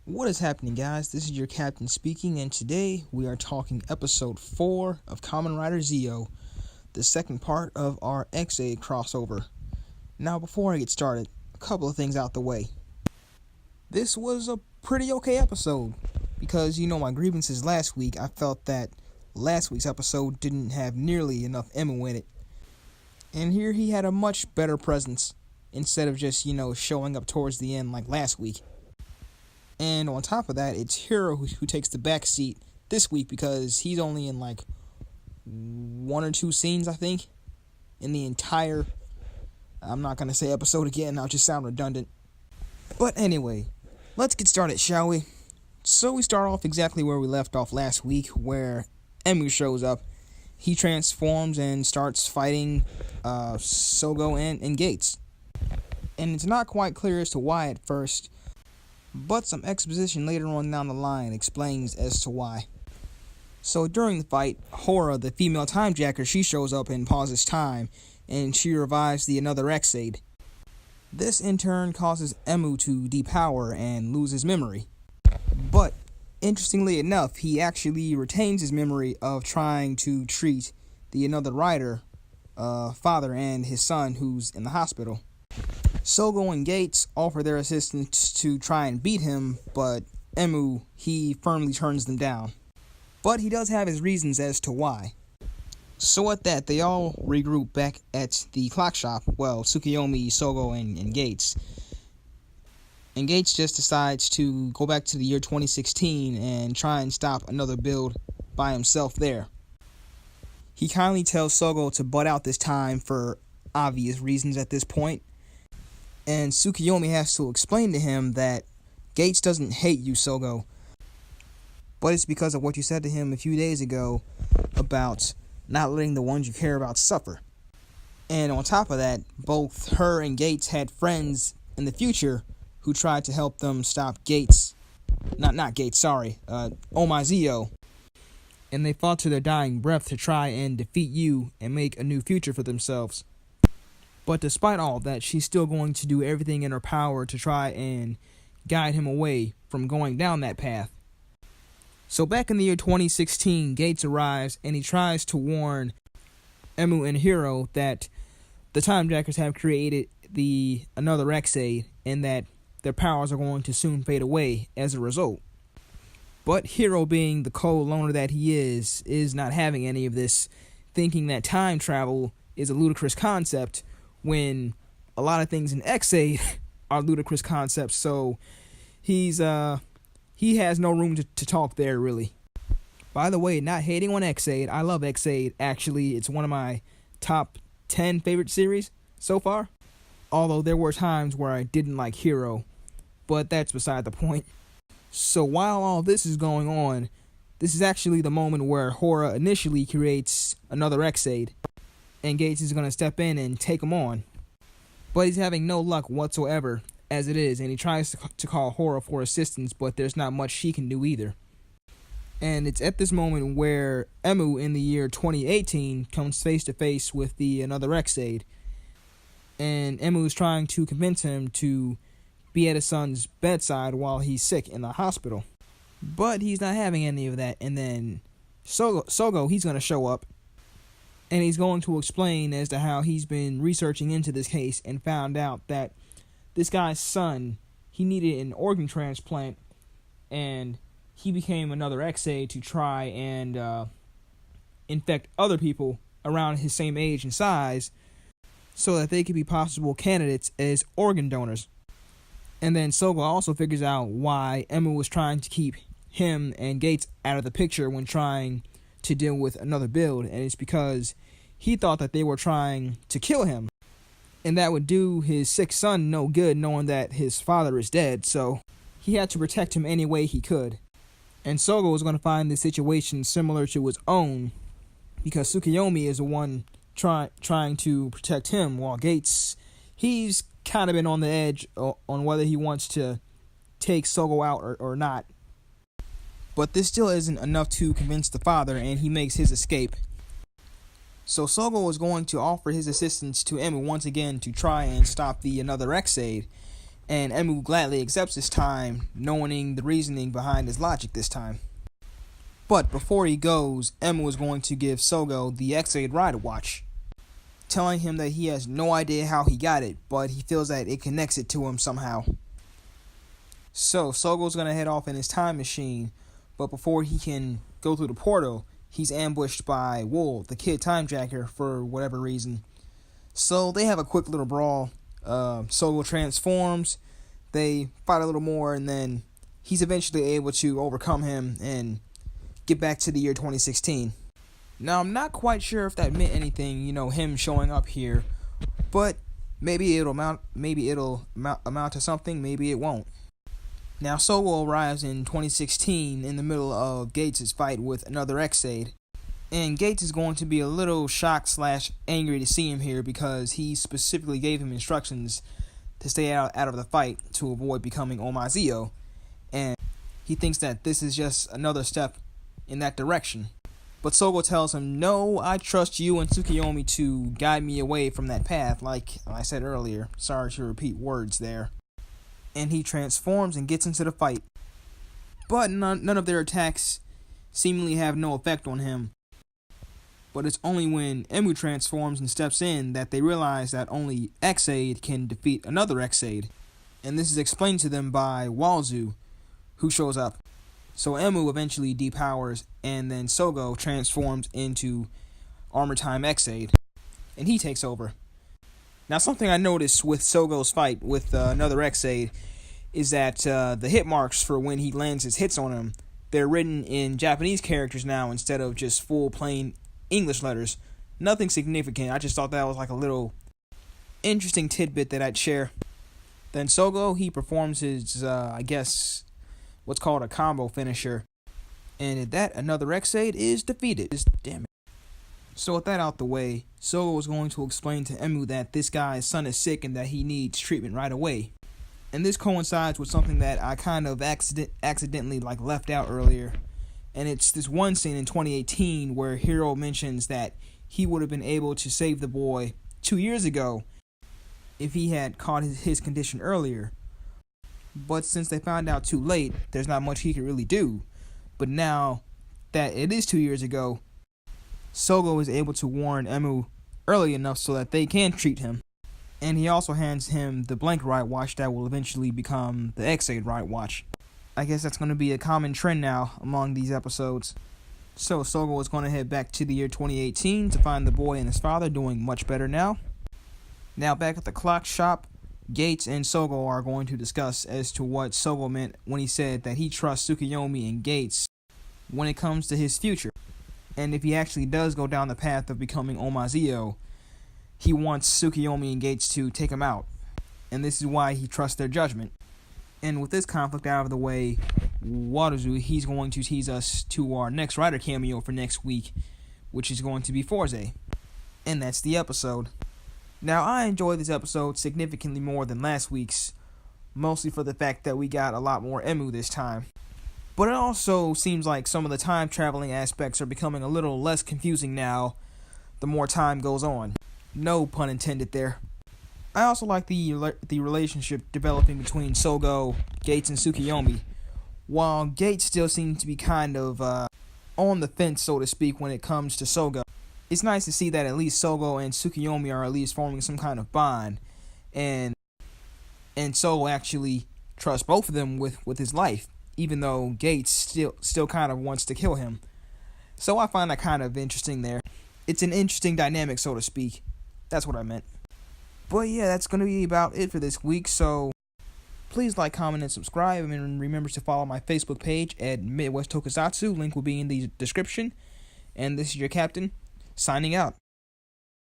What is happening, guys? This is your captain speaking, and today we are talking episode 4 of Kamen Rider Zi-O, the second part of our X-Aid crossover. Now, before I get started, a couple of things out the way. This was a pretty okay episode, because my grievances last week. I felt that last week's episode didn't have nearly enough Emu in it, and here he had a much better presence, instead of just, showing up towards the end like last week. And on top of that, it's Hiro who takes the back seat this week because he's only in like one or two scenes, I think, in the entire, I'm not going to say episode again, I'll just sound redundant. But anyway, let's get started, shall we? So we start off exactly where we left off last week, where Emu shows up. He transforms and starts fighting Sogo and Gates. And it's not quite clear as to why at first, but some exposition later on down the line explains as to why. So during the fight, Hora, the female time jacker, she shows up and pauses time, and she revives the another X-Aid. This in turn causes Emu to depower and lose his memory. But, interestingly enough, he actually retains his memory of trying to treat the another rider, father and his son who's in the hospital. Sogo and Gates offer their assistance to try and beat him, but Emu, he firmly turns them down. But he does have his reasons as to why. So at that, they all regroup back at the clock shop. Well, Tsukiyomi, Sogo, and Gates. And Gates just decides to go back to the year 2016 and try and stop another build by himself there. He kindly tells Sogo to butt out this time for obvious reasons at this point. And Tsukiyomi has to explain to him that Gates doesn't hate you, Sogo, but it's because of what you said to him a few days ago about not letting the ones you care about suffer. And on top of that, both her and Gates had friends in the future who tried to help them stop Gates. Not Gates, sorry. Omai Zi-O. And they fought to their dying breath to try and defeat you and make a new future for themselves. But despite all that, she's still going to do everything in her power to try and guide him away from going down that path. So back in the year 2016, Gates arrives and he tries to warn Emu and Hiro that the Time Jackers have created another X-Aid and that their powers are going to soon fade away as a result. But Hiro, being the cold loner that he is not having any of this, thinking that time travel is a ludicrous concept, when a lot of things in X-Aid are ludicrous concepts, so he has no room to talk there, really. By the way, not hating on X-Aid, I love X-Aid, actually. It's one of my top 10 favorite series so far, although there were times where I didn't like Hiro, but that's beside the point. So while all this is going on, this is actually the moment where Hora initially creates another X-Aid, and Gates is going to step in and take him on. But he's having no luck whatsoever as it is, and he tries to call Hora for assistance, but there's not much she can do either. And it's at this moment where Emu in the year 2018 comes face to face with the another X-Aid. And Emu is trying to convince him to be at his son's bedside while he's sick in the hospital. But he's not having any of that, and then Sogo, he's going to show up. And he's going to explain as to how he's been researching into this case and found out that this guy's son, he needed an organ transplant, and he became another X-Aid to try and infect other people around his same age and size so that they could be possible candidates as organ donors. And then Sogo also figures out why Emu was trying to keep him and Gates out of the picture when trying to deal with another build, and it's because he thought that they were trying to kill him, and that would do his sick son no good, knowing that his father is dead, so he had to protect him any way he could. And Sogo was going to find this situation similar to his own, because Tsukiyomi is the one trying to protect him, while Gates, he's kind of been on the edge on whether he wants to take Sogo out or not. But this still isn't enough to convince the father, and he makes his escape. So Sogo is going to offer his assistance to Emu once again to try and stop the another X-Aid. and Emu gladly accepts his time, knowing the reasoning behind his logic this time. But before he goes, Emu is going to give Sogo the X-Aid Rider Watch, telling him that he has no idea how he got it, but he feels that it connects it to him somehow. So Sogo's going to head off in his time machine, but before he can go through the portal, he's ambushed by Wool, the kid timejacker, for whatever reason. So they have a quick little brawl. Sogo transforms, they fight a little more, and then he's eventually able to overcome him and get back to the year 2016. Now, I'm not quite sure if that meant anything, him showing up here, but maybe it'll amount to something, maybe it won't. Now, Sogo arrives in 2016 in the middle of Gates' fight with another X-Aid, and Gates is going to be a little shocked / angry to see him here because he specifically gave him instructions to stay out of the fight to avoid becoming Zi-O, and he thinks that this is just another step in that direction. But Sogo tells him, "No, I trust you and Tsukiyomi to guide me away from that path," like I said earlier. Sorry to repeat words there. And he transforms and gets into the fight. But none of their attacks seemingly have no effect on him. But it's only when Emu transforms and steps in that they realize that only X-Aid can defeat another X-Aid. And this is explained to them by Walzu, who shows up. So Emu eventually depowers, and then Sogo transforms into Armor Time X-Aid, and he takes over. Now, something I noticed with Sogo's fight with another X-Aid is that the hit marks for when he lands his hits on him, they're written in Japanese characters now instead of just full plain English letters. Nothing significant. I just thought that was like a little interesting tidbit that I'd share. Then Sogo, he performs his, what's called a combo finisher, and at that, another X-Aid is defeated. Damn it. So with that out the way, Sogo is going to explain to Emu that this guy's son is sick and that he needs treatment right away. And this coincides with something that I kind of accidentally left out earlier. And it's this one scene in 2018 where Hiro mentions that he would have been able to save the boy 2 years ago if he had caught his condition earlier. But since they found out too late, there's not much he could really do. But now that it is 2 years ago, Sogo is able to warn Emu early enough so that they can treat him. And he also hands him the blank Riot Watch that will eventually become the X-Aid Riot Watch. I guess that's going to be a common trend now among these episodes. So Sogo is going to head back to the year 2018 to find the boy and his father doing much better now. Now back at the clock shop, Gates and Sogo are going to discuss as to what Sogo meant when he said that he trusts Tsukiyomi and Gates when it comes to his future. And if he actually does go down the path of becoming Zi-O, he wants Tsukiyomi and Gates to take him out. And this is why he trusts their judgment. And with this conflict out of the way, Wataru, he's going to tease us to our next Rider cameo for next week, which is going to be Forze. And that's the episode. Now, I enjoyed this episode significantly more than last week's, mostly for the fact that we got a lot more Emu this time. But it also seems like some of the time traveling aspects are becoming a little less confusing now the more time goes on. No pun intended there. I also like the relationship developing between Sogo, Gates, and Tsukiyomi. While Gates still seems to be kind of on the fence, so to speak, when it comes to Sogo, it's nice to see that at least Sogo and Tsukiyomi are at least forming some kind of bond, and Sogo actually trusts both of them with his life, even though Gates still kind of wants to kill him. So I find that kind of interesting there. It's an interesting dynamic, so to speak. That's what I meant. But yeah, that's going to be about it for this week, so please like, comment, and subscribe, and remember to follow my Facebook page at Midwest Tokusatsu. Link will be in the description. And this is your captain, signing out.